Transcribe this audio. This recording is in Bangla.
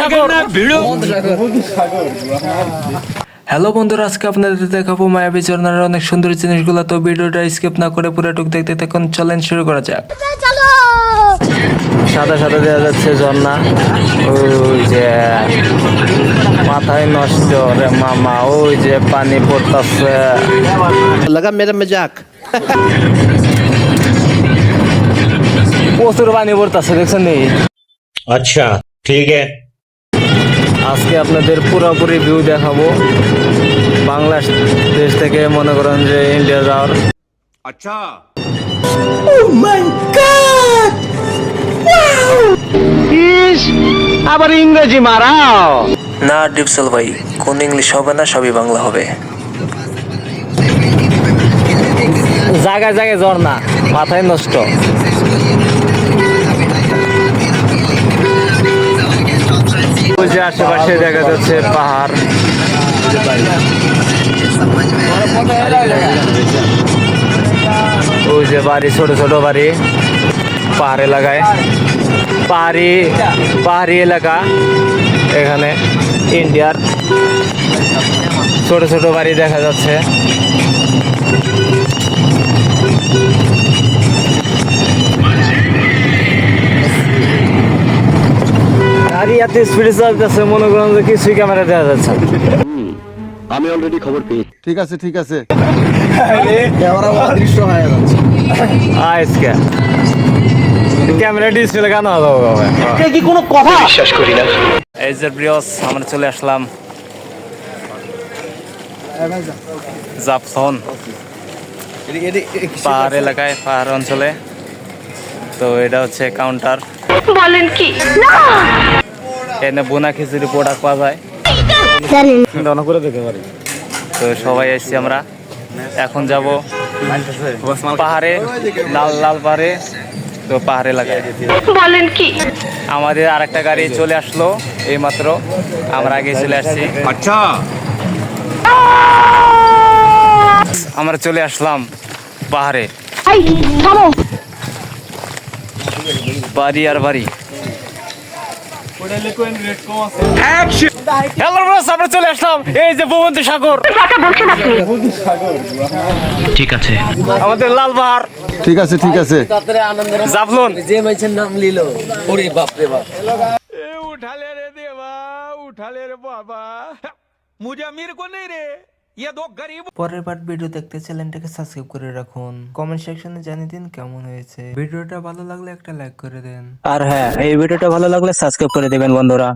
সাগর। হ্যালো বন্ধুরা, আজকে আপনাদের দেখাবো মায়াবী ঝর্ণার অনেক সুন্দর জিনিসগুলো। তো ভিডিওটা স্কিপ না করে পুরোটুক দেখতে থাকুন। চলেন শুরু করা যাক। সাদা সাদা দেখা যাচ্ছে ঝর্ণা, ওই যে মাথায় নষ্ট রে মামা, ওই যে পানি পড়তেছে। लगा मेरा मजाक। প্রচুর পানি পড়তেছে, দেখছেন নি? अच्छा ठीक है। আজকে আপনাদের পুরোপুরি ভিউ দেখাবো বাংলাদেশ থেকে, মনে করেন যে ইন্ডিয়া যাওয়ার। अच्छा আবার ইংরেজি মারাও। না ডিপসেল ভাই, কোন ইংলিশ হবে না, সবই বাংলা হবে। জায়গায় জায়গায় ঝর্ণা, মাথায় নষ্ট। ওই যে আশেপাশে দেখা যাচ্ছে পাহাড়, ওই যে বাড়ি, ছোট ছোট বাড়ি পাহাড় এলাকায়, পাহাড়ি এলাকা। এখানে ইন্ডিয়ার ছোট ছোট বাড়ি দেখা যাচ্ছে। গাড়ি এত স্পিডে চলতেছে, মনে করেন যে কিছুই ক্যামেরা দেখা যাচ্ছে। আমি অলরেডি খবর পেয়েছি। ঠিক আছে ঠিক আছে। ক্যামেরা অদৃশ্য হয়ে যাচ্ছে। আজকে ক্যামেরা ডিসপ্লে কেন হবে? এটা কি কোনো কথা? বিশ্বাস করি না। এই যে ব্রিয়স, আমরা চলে আসলাম জাপসন পাহাড় এলাকায়, পাহাড় অঞ্চলে। তো এটা হচ্ছে কাউন্টার। বলেন কি না এখানে বোনা খিচুড়ি প্রোডাক্ট পাওয়া যায়, দানা করে দেখতে পারি। তো সবাই এসছি আমরা। এখন যাব পাহাড়ে, লাল লাল পাহাড়ে। তো পাহাড় এলাকায় বলেন কি আমাদের আরেকটা গাড়ি চলে আসলো এইমাত্র, আমরা আগে চলে আসছি। अच्छा আমরা চলে আসলাম পাহাড়ে, এই থামো বাড়ি আর বাড়ি। হ্যালো বস, আমরা চলে আসলাম এই যে ভূমধ্যসাগর সাগর। কথা বলছেন আপনি ठीक আছে। আমাদের লাল পাহাড় ঠিক আছে ঠিক আছে। জাফলন। পরের পার্ট ভিডিও দেখতে চ্যানেলটাকে সাবস্ক্রাইব করে রাখুন। কমেন্ট সেকশনে জানিয়ে দিন কেমন হয়েছে। ভিডিওটা ভালো লাগলে একটা লাইক করে দেন। আর হ্যাঁ, এই ভিডিওটা ভালো লাগলে সাবস্ক্রাইব করে দেবেন বন্ধুরা।